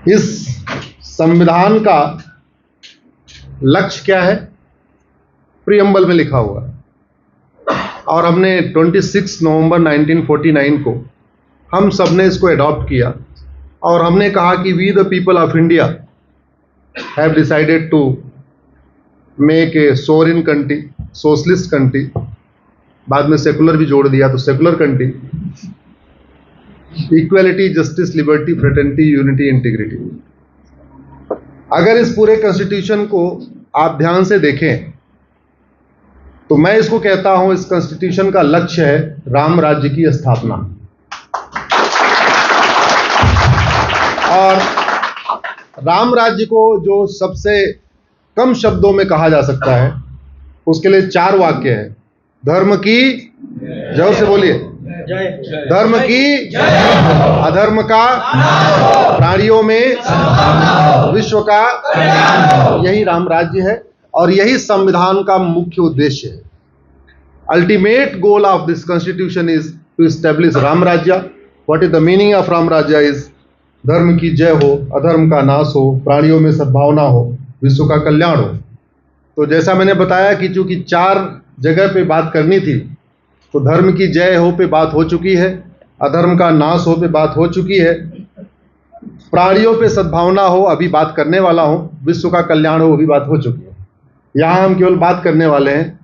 इस संविधान का लक्ष्य क्या है, प्रीएम्बल में लिखा हुआ है। और हमने 26 नवंबर 1949 को हम सब ने इसको अडॉप्ट किया और हमने कहा कि we the people of India have decided to make a sovereign country, socialist country, बाद में सेकुलर भी जोड़ दिया तो secular country, equality, justice, liberty, fraternity, unity, integrity. अगर इस पूरे कॉन्स्टिट्यूशन को आप ध्यान से देखें तो मैं इसको कहता हूं, इस कॉन्स्टिट्यूशन का लक्ष्य है राम राज्य की स्थापना। और राम राज्य को जो सबसे कम शब्दों में कहा जा सकता है उसके लिए 4 वाक्य है। धर्म की, जोर से बोलिए, धर्म की, अधर्म का, प्राणियों में, विश्व का, यही राम राज्य है और यही संविधान का मुख्य उद्देश्य है। Ultimate goal of this constitution is to establish Ram Rajya. What is the meaning of Ram Rajya is धर्म की जय हो, अधर्म का नाश हो, प्राणियों में सद्भावना हो, विश्व का कल्याण हो। तो जैसा मैंने बताया कि चूंकि 4 जगह पे बात करनी थी, तो धर्म की जय हो पे बात हो चुकी है, अधर्म का नाश हो पे बात हो चुकी है, प्राणियों पे सद्भावना हो अभी बात करने वाला हूं, विश्व का कल्याण हो अभी बात हो चुकी है। यहां हम केवल बात करने वाले हैं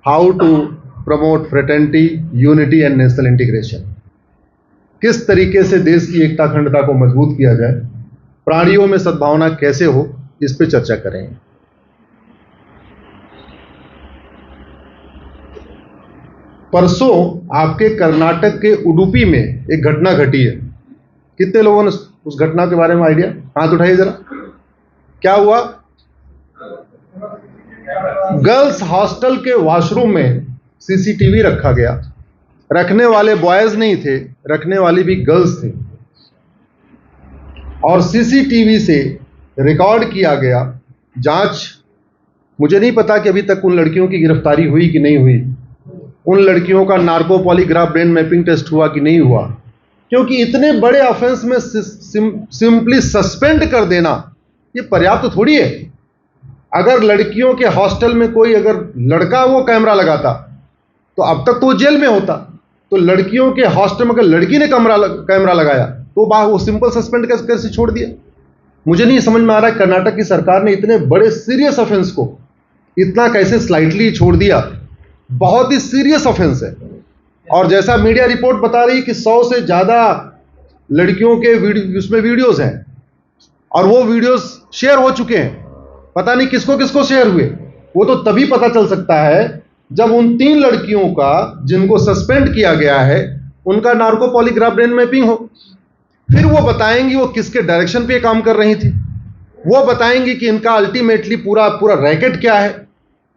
how to promote fraternity, unity and national integration. किस तरीके से देश की एकता अखंडता को मजबूत किया जाए, प्राणियों में सद्भावना कैसे हो, इस पे चर्चा करेंगे। परसों आपके कर्नाटक के उडुपी में एक घटना घटी है। कितने लोगों ने उस घटना के बारे में आइडिया? हाथ उठाइए जरा। क्या हुआ? गर्ल्स हॉस्टल के वॉशरूम में सीसीटीवी रखा गया। रखने वाले बॉयज नहीं थे, रखने वाली भी गर्ल्स थी और सीसीटीवी से रिकॉर्ड किया गया। जांच, मुझे नहीं पता कि अभी तक उन लड़कियों की गिरफ्तारी हुई कि नहीं हुई, उन लड़कियों का narco polygraph brain mapping test हुआ कि नहीं हुआ, क्योंकि इतने बड़े ऑफेंस में सिंपली सस्पेंड कर देना ये पर्याप्त थोड़ी है। अगर लड़कियों के हॉस्टल में कोई अगर लड़का वो कैमरा लगाता तो अब तक तो वो जेल में होता। तो लड़कियों के हॉस्टल में अगर लड़की ने कैमरा लगाया तो वो सिंपल सस्पेंड कैसे छोड़ दिया? मुझे नहीं समझ में आ रहा है कर्नाटक की सरकार ने इतने बड़े सीरियस ऑफेंस को इतना कैसे स्लाइटली छोड़ दिया। बहुत ही सीरियस ऑफेंस है। और जैसा मीडिया रिपोर्ट बता रही कि 100 से ज्यादा लड़कियों के उसमें वीडियोस हैं और वो वीडियोस शेयर हो चुके हैं। पता नहीं किसको किसको शेयर हुए। वो तो तभी पता चल सकता है जब उन 3 लड़कियों का जिनको सस्पेंड किया गया है उनका नार्को पॉलीग्राफ ब्रेन मैपिंग हो। फिर वो बताएंगी वो किसके डायरेक्शन पे काम कर रही थी, वो बताएंगी कि इनका अल्टीमेटली पूरा रैकेट क्या है,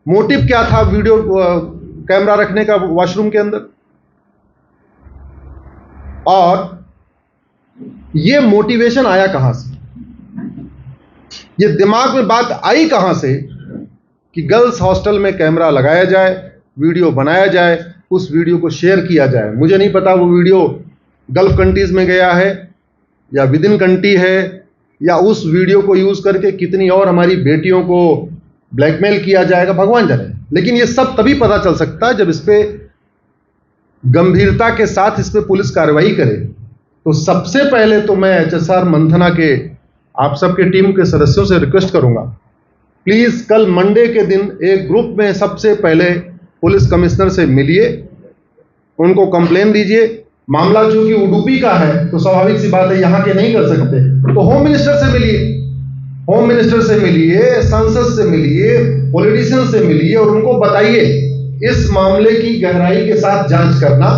मोटिव क्या था वीडियो कैमरा रखने का वॉशरूम के अंदर। और ये मोटिवेशन आया कहां से, ये दिमाग में बात आई कहां से कि गर्ल्स हॉस्टल में कैमरा लगाया जाए, वीडियो बनाया जाए, उस वीडियो को शेयर किया जाए। मुझे नहीं पता वो वीडियो गल्फ कंट्रीज में गया है या विद इन कंट्री है, या उस वीडियो को यूज करके कितनी और हमारी बेटियों को ब्लैकमेल किया जाएगा, भगवान जाने। लेकिन ये सब तभी पता चल सकता है जब इस पे गंभीरता के साथ इस पे पुलिस कार्रवाई करे। तो सबसे पहले तो मैं HSR मंथना के आप सबके टीम के सदस्यों से रिक्वेस्ट करूंगा, प्लीज कल मंडे के दिन एक ग्रुप में सबसे पहले पुलिस कमिश्नर से मिलिए, उनको कंप्लेन दीजिए। मामला चूंकि उडुपी का है तो स्वाभाविक सी बात है यहां के नहीं कर सकते, तो होम मिनिस्टर से मिलिए, होम मिनिस्टर से मिलिए, संसद से मिलिए, पॉलिटिशियन से मिलिए और उनको बताइए इस मामले की गहराई के साथ जांच करना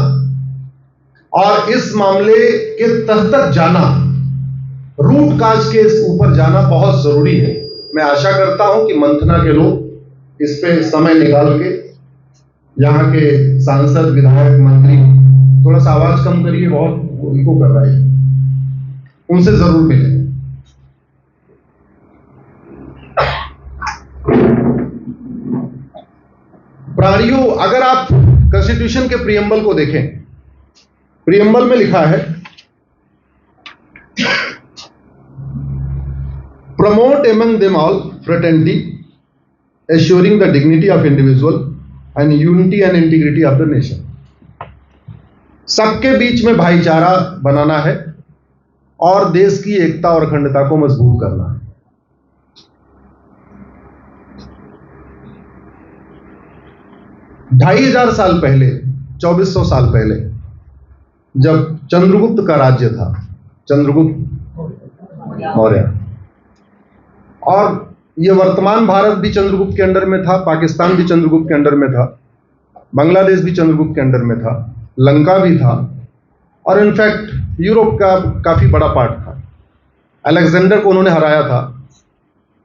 और इस मामले के तह तक जाना, रूट काज के ऊपर जाना बहुत जरूरी है। मैं आशा करता हूं कि मंथना के लोग इस पे समय निकाल के, यहाँ के सांसद, विधायक, मंत्री, थोड़ा सा आवाज कम करिए, बहुत इको कर रहा है, उनसे जरूर मिले। प्राणियों, अगर आप कॉन्स्टिट्यूशन के प्रीएम्बल को देखें, प्रीएम्बल में लिखा है promote among them all fraternity, assuring the dignity of individual and unity and integrity of the nation. सबके बीच में भाईचारा बनाना है और देश की एकता और अखंडता को मजबूत करना है। ढाई हजार साल पहले, 2400 साल पहले, जब चंद्रगुप्त का राज्य था, चंद्रगुप्त मौर्य, और ये वर्तमान भारत भी चंद्रगुप्त के अंडर में था, पाकिस्तान भी चंद्रगुप्त के अंडर में था, बांग्लादेश भी चंद्रगुप्त के अंडर में था, लंका भी था, और इनफैक्ट यूरोप का काफी बड़ा पार्ट था। अलेक्जेंडर को उन्होंने हराया था,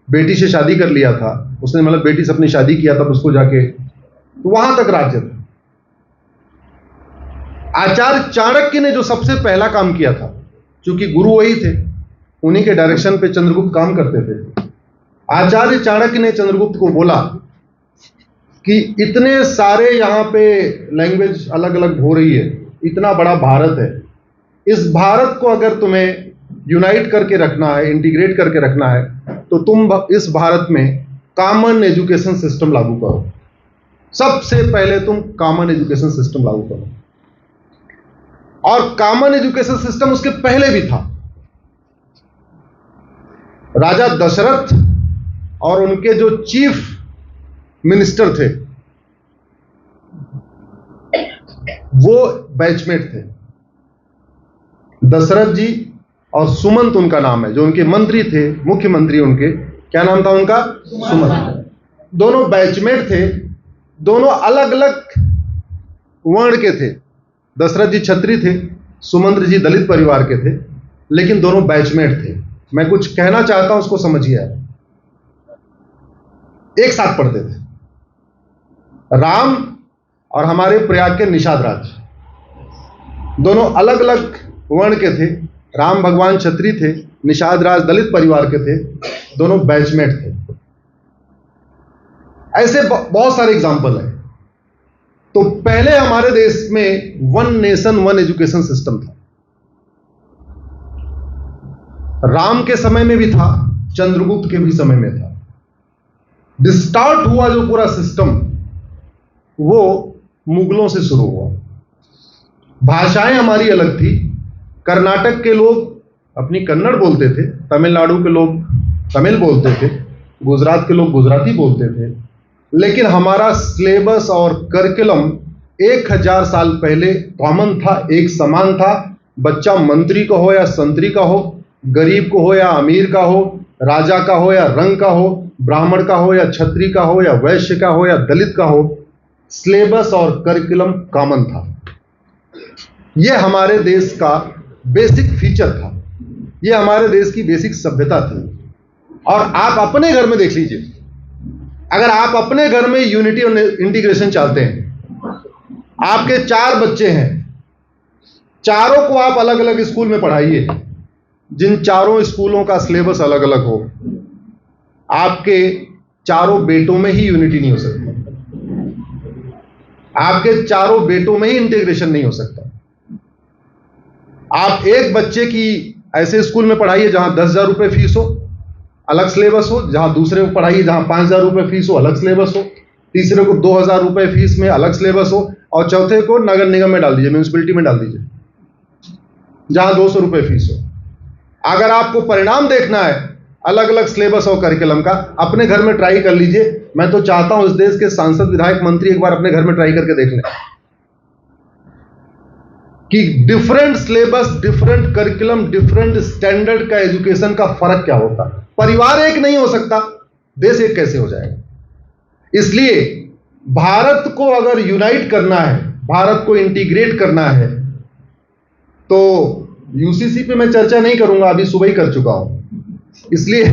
बेटी से शादी कर लिया था उसने, मतलब बेटी से अपनी शादी किया तब उसको जाके, तो वहां तक राज्य था। आचार्य चाणक्य ने जो सबसे पहला काम किया था, क्योंकि गुरु वही थे, उन्हीं के डायरेक्शन पे चंद्रगुप्त काम करते थे, आचार्य चाणक्य ने चंद्रगुप्त को बोला कि इतने सारे यहां पे लैंग्वेज अलग अलग हो रही है, इतना बड़ा भारत है, इस भारत को अगर तुम्हें यूनाइट करके रखना है, इंटीग्रेट करके रखना है, तो तुम इस भारत में कॉमन एजुकेशन सिस्टम लागू करो। सबसे पहले तुम कॉमन एजुकेशन सिस्टम लागू करो। और कॉमन एजुकेशन सिस्टम उसके पहले भी था। राजा दशरथ और उनके जो चीफ मिनिस्टर थे वो बैचमेट थे। दशरथ जी और सुमंत उनका नाम है, जो उनके मंत्री थे, मुख्यमंत्री उनके, क्या नाम था उनका? सुमंत। दोनों बैचमेट थे, दोनों अलग अलग वर्ण के थे। दशरथ जी क्षत्रिय थे, सुमंत जी दलित परिवार के थे, लेकिन दोनों बैचमेट थे। मैं कुछ कहना चाहता हूं, उसको समझिए आप। एक साथ पढ़ते थे, राम और हमारे प्रयाग के निषाद राज, दोनों अलग अलग वर्ण के थे। राम भगवान क्षत्रिय थे, निषाद राज दलित परिवार के थे, दोनों बैचमेट थे। ऐसे बहुत सारे एग्जाम्पल हैं। तो पहले हमारे देश में one nation one education system था। राम के समय में भी था, चंद्रगुप्त के भी समय में था। स्टार्ट हुआ जो पूरा सिस्टम, वो मुगलों से शुरू हुआ। भाषाएं हमारी अलग थी। कर्नाटक के लोग अपनी कन्नड़ बोलते थे, तमिलनाडु के लोग तमिल बोलते थे, गुजरात के लोग गुजराती बोलते थे, लेकिन हमारा सिलेबस और करिकुलम 1000 साल पहले कॉमन था, एक समान था। बच्चा मंत्री का हो या संतरी का हो, गरीब को हो या अमीर का हो, राजा का हो या रंग का हो, ब्राह्मण का हो या क्षत्रिय का हो या वैश्य का हो या दलित का हो, सिलेबस और करिकुलम कॉमन था। यह हमारे देश का बेसिक फीचर था, यह हमारे देश की बेसिक सभ्यता थी। और आप अपने घर में देख लीजिए, अगर आप अपने घर में यूनिटी और इंटीग्रेशन चाहते हैं, आपके 4 बच्चे हैं, चारों को आप अलग अलग स्कूल में पढ़ाइए, जिन चारों स्कूलों का सिलेबस अलग अलग हो, आपके चारों बेटों में ही यूनिटी नहीं हो सकती, आपके चारों बेटों में ही इंटीग्रेशन नहीं हो सकता। आप एक बच्चे की ऐसे स्कूल में पढ़ाइए जहां 10,000 रुपए फीस हो, अलग सिलेबस हो, जहां दूसरे को पढ़ाइए जहां 5,000 रुपए फीस हो, अलग सिलेबस हो, तीसरे को 2,000 रुपए फीस में अलग सिलेबस हो, और चौथे को नगर निगम में डाल दीजिए, म्यूनिसिपैलिटी में डाल दीजिए जहां 200 रुपए फीस हो। अगर आपको परिणाम देखना है अलग अलग सिलेबस और करिकुलम का, अपने घर में ट्राई कर लीजिए। मैं तो चाहता हूं इस देश के सांसद, विधायक, मंत्री एक बार अपने घर में ट्राई करके देख लें कि different syllabus, different curriculum, different standard का एजुकेशन का फर्क क्या होता है। परिवार एक नहीं हो सकता, देश एक कैसे हो जाएगा। इसलिए भारत को अगर यूनाइट करना है, भारत को इंटीग्रेट करना है, तो यूसीसी पे मैं चर्चा नहीं करूंगा, अभी सुबह ही कर चुका हूं। इसलिए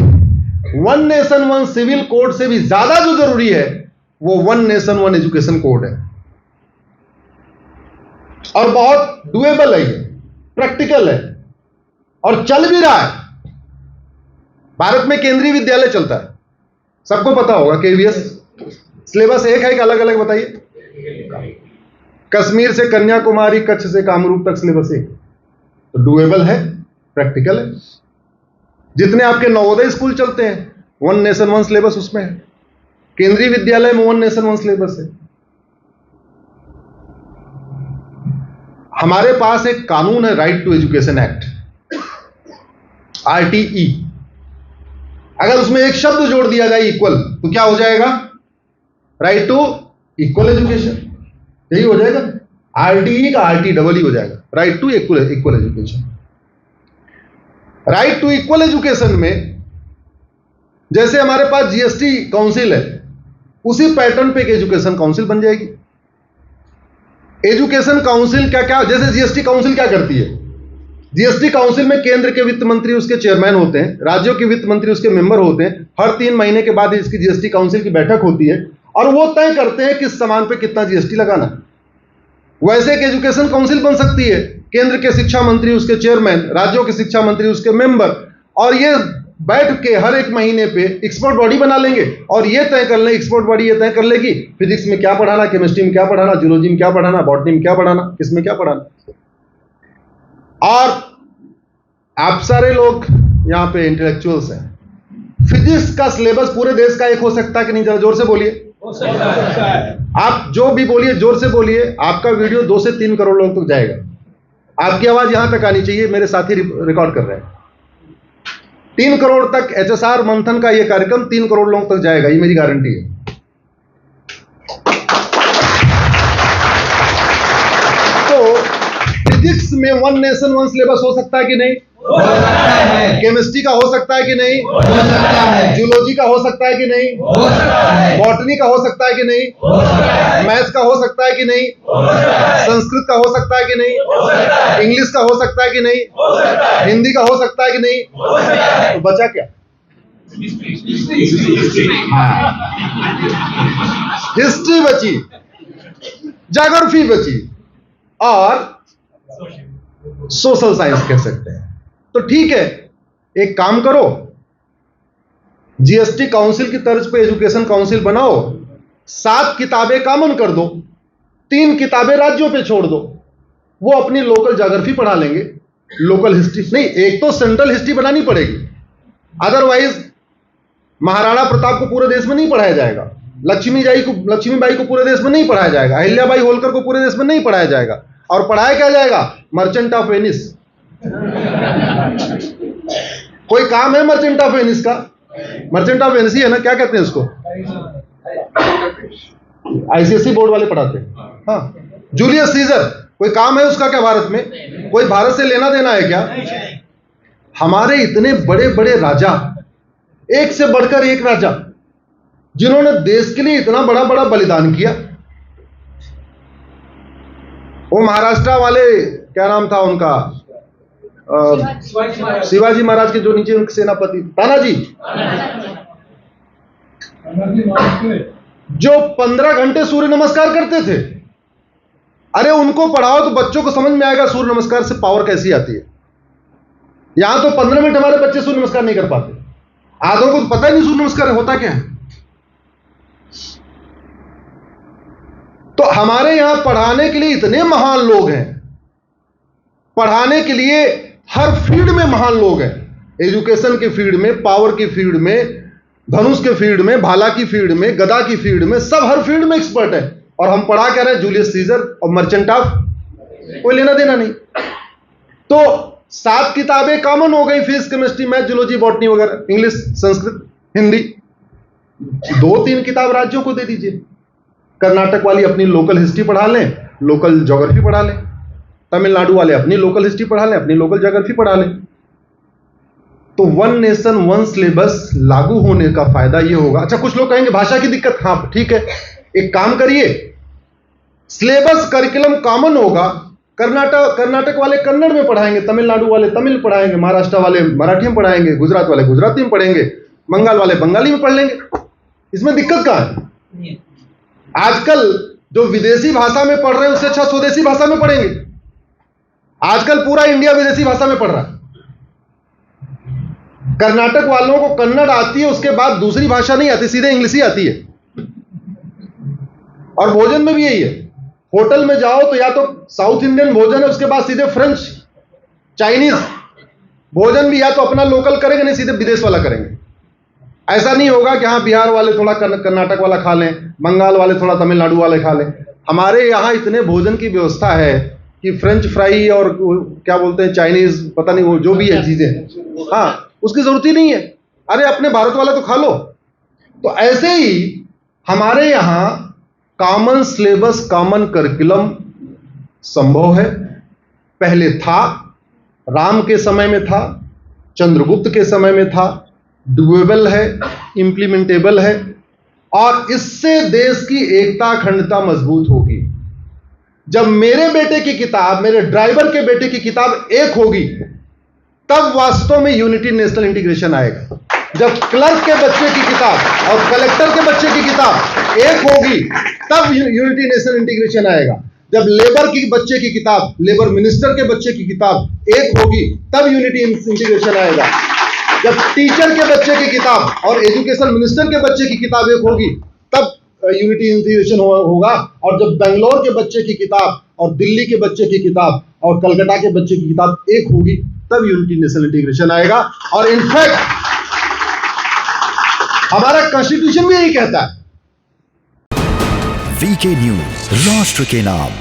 one nation one civil code से भी ज्यादा जो जरूरी है वो one nation one education code है। और बहुत डुएबल है, ये प्रैक्टिकल है और चल भी रहा है। भारत में केंद्रीय विद्यालय चलता है, सबको पता होगा, केवीएस। सिलेबस एक है कि अलग अलग बताइए? कश्मीर से कन्याकुमारी, कच्छ से कामरूप तक सिलेबस एक। तो डुएबल है, प्रैक्टिकल है। जितने आपके नवोदय स्कूल चलते हैं, वन नेशन वन सिलेबस उसमें है। केंद्रीय विद्यालय में वन नेशन वन सिलेबस है। हमारे पास एक कानून है, right to education act, RTE। अगर उसमें एक शब्द जोड़ दिया जाए इक्वल, तो क्या हो जाएगा? राइट टू इक्वल एजुकेशन, यही हो जाएगा। RTE का RTEE हो जाएगा, right to equal education. Right to equal education में जैसे हमारे पास GST काउंसिल है, उसी पैटर्न पे एक एजुकेशन काउंसिल बन जाएगी। एजुकेशन काउंसिल क्या जैसे GST काउंसिल क्या करती है? GST काउंसिल में केंद्र के वित्त मंत्री उसके चेयरमैन होते हैं, राज्यों के वित्त मंत्री उसके मेंबर होते हैं। हर 3 महीने के बाद इसकी GST काउंसिल की बैठक होती है और वो तय करते हैं किस सामान पे कितना GST लगाना। वैसे एक एजुकेशन काउंसिल बन सकती है, केंद्र के शिक्षा मंत्री उसके चेयरमैन, राज्यों के शिक्षा मंत्री उसके मेंबर, और ये बैठ के हर 1 महीने पे एक्सपर्ट बॉडी बना लेंगे और ये तय कर लें, एक्सपर्ट बॉडी ये तय कर लेगी फिजिक्स में क्या पढ़ाना, केमिस्ट्री में क्या पढ़ाना, जूलॉजी में क्या पढ़ाना, बॉटनी में क्या पढ़ाना, किसमें क्या पढ़ाना। और आप सारे लोग यहां पे इंटेलेक्चुअल्स हैं, फिजिक्स का सिलेबस पूरे देश का एक हो सकता है कि नहीं? जरा जोर से बोलिए। हो सकता है। आप जो भी बोलिए जोर से बोलिए, आपका वीडियो 2 से 3 करोड़ लोग तक जाएगा। आपकी आवाज यहां तक आनी चाहिए, मेरे साथी रिकॉर्ड कर रहे हैं। 3 करोड़ तक HSR मंथन का यह कार्यक्रम 3 करोड़ लोगों तक जाएगा, ये मेरी गारंटी है। तो फिजिक्स में वन नेशन वन सिलेबस हो सकता है कि नहीं? हो सकता है। केमिस्ट्री का हो सकता है कि नहीं? हो सकता है। जूलॉजी का हो सकता है कि नहीं? हो सकता है। बॉटनी का हो सकता है कि नहीं? हो सकता है। मैथ्स का हो सकता है कि नहीं? हो सकता है। संस्कृत का हो सकता है कि नहीं? हो सकता है। इंग्लिश का हो सकता है कि नहीं? हो सकता है। हिंदी का हो सकता है कि नहीं? हो सकता है। तो बचा क्या? हिस्ट्री बची, ज्योग्राफी बची और सोशल साइंस कह सकते हैं। तो ठीक है, एक काम करो, GST काउंसिल की तर्ज पे एजुकेशन काउंसिल बनाओ, 7 किताबें कॉमन कर दो, 3 किताबें राज्यों पे छोड़ दो। वो अपनी लोकल ज्योग्राफी पढ़ा लेंगे, लोकल हिस्ट्री नहीं, एक तो सेंट्रल हिस्ट्री बनानी पड़ेगी, अदरवाइज महाराणा प्रताप को पूरे देश में नहीं पढ़ाया जाएगा, लक्ष्मीबाई को पूरे देश में नहीं पढ़ाया जाएगा, अहिल्याबाई होलकर को पूरे देश में नहीं पढ़ाया जाएगा। और पढ़ाया क्या जाएगा? Merchant of Venice. कोई काम है मर्चेंट ऑफ वेनिस का? मर्चेंट ऑफ वेनिस ही है ना, क्या कहते हैं उसको? ICSE बोर्ड वाले पढ़ाते हैं। हाँ, जूलियस सीजर, कोई काम है उसका क्या भारत में? कोई भारत से लेना देना है क्या? हमारे इतने बड़े बड़े राजा, एक से बढ़कर एक राजा, जिन्होंने देश के लिए इतना बड़ा बड़ा बलिदान किया। वो महाराष्ट्र वाले, क्या नाम था उनका, शिवाजी महाराज के जो नीचे उनके सेनापति तानाजी, जो 15 घंटे सूर्य नमस्कार करते थे। अरे उनको पढ़ाओ तो बच्चों को समझ में आएगा सूर्य नमस्कार से पावर कैसी आती है। यहां तो 15 मिनट हमारे बच्चे सूर्य नमस्कार नहीं कर पाते, आधों को तो पता ही नहीं सूर्य नमस्कार होता क्या है। तो हमारे यहां पढ़ाने के लिए इतने महान लोग हैं, पढ़ाने के लिए हर फील्ड में महान लोग हैं, एजुकेशन की फील्ड में, पावर की फील्ड में, धनुष के फील्ड में, भाला की फील्ड में, गदा की फील्ड में, सब हर फील्ड में एक्सपर्ट है। और हम पढ़ा क्या रहे हैं? जूलियस सीजर और मर्चेंट ऑफ, कोई लेना देना नहीं। तो 7 किताबें कॉमन हो गई, physics, chemistry, math, zoology, botany वगैरह, इंग्लिश, संस्कृत, हिंदी। 2-3 किताब राज्यों को दे दीजिए। कर्नाटक वाली अपनी लोकल हिस्ट्री पढ़ा लें, लोकल ज्योग्राफी पढ़ा लें, तमिलनाडु वाले अपनी लोकल हिस्ट्री पढ़ा लें, अपनी लोकल ज्योग्राफी पढ़ा लें। तो वन नेशन वन सिलेबस लागू होने का फायदा यह होगा। अच्छा, कुछ लोग कहेंगे भाषा की दिक्कत, हाँ ठीक है, एक काम करिए, सिलेबस करिकुलम कॉमन होगा। कर्नाटक वाले कन्नड़ में पढ़ाएंगे, तमिलनाडु वाले तमिल पढ़ाएंगे, महाराष्ट्र वाले मराठी में पढ़ाएंगे, गुजरात वाले गुजराती में पढ़ेंगे, बंगाल वाले बंगाली में पढ़ लेंगे। इसमें दिक्कत कहां है? आजकल जो विदेशी भाषा में पढ़ रहे हैं उससे अच्छा स्वदेशी भाषा में पढ़ेंगे। आजकल पूरा इंडिया विदेशी भाषा में पढ़ रहा है। कर्नाटक वालों को कन्नड़ आती है, उसके बाद दूसरी भाषा नहीं आती, सीधे इंग्लिश ही आती है। और भोजन में भी यही है, होटल में जाओ तो या तो साउथ इंडियन भोजन है, उसके बाद सीधे फ्रेंच, चाइनीज, भोजन भी या तो अपना लोकल करेंगे, नहीं सीधे विदेश वाला करेंगे। ऐसा नहीं होगा कि हाँ बिहार वाले थोड़ा कर्नाटक वाला खा लें, बंगाल वाले थोड़ा तमिलनाडु वाले खा लें। हमारे यहाँ इतने भोजन की व्यवस्था है कि फ्रेंच फ्राई और क्या बोलते हैं चाइनीज, पता नहीं वो जो भी है चीजें, हाँ उसकी जरूरत ही नहीं है। अरे अपने भारत वाला तो खा लो। तो ऐसे ही हमारे यहाँ कॉमन सिलेबस, कॉमन करिकुलम संभव है। पहले था, राम के समय में था, चंद्रगुप्त के समय में था, डुएबल है, इंप्लीमेंटेबल है, और इससे देश की एकता अखंडता मजबूत होगी। जब मेरे बेटे की किताब, मेरे ड्राइवर के बेटे की किताब एक होगी, तब वास्तव में यूनिटी नेशनल इंटीग्रेशन आएगा। जब क्लर्क के बच्चे की किताब और कलेक्टर के बच्चे की किताब एक होगी, तब यूनिटी नेशनल इंटीग्रेशन आएगा। जब लेबर की बच्चे की किताब, लेबर मिनिस्टर के बच्चे की किताब एक होगी, तब यूनिटी इंटीग्रेशन आएगा। जब टीचर के बच्चे की किताब और एजुकेशन मिनिस्टर के बच्चे की किताब एक होगी, तब यूनिटी इंटीग्रेशन होगा। और जब बेंगलोर के बच्चे की किताब और दिल्ली के बच्चे की किताब और कलकत्ता के बच्चे की किताब एक होगी, तब यूनिटी नेशनल इंटीग्रेशन आएगा। और इनफैक्ट हमारा कॉन्स्टिट्यूशन भी यही कहता है। वीके न्यूज, राष्ट्र के नाम।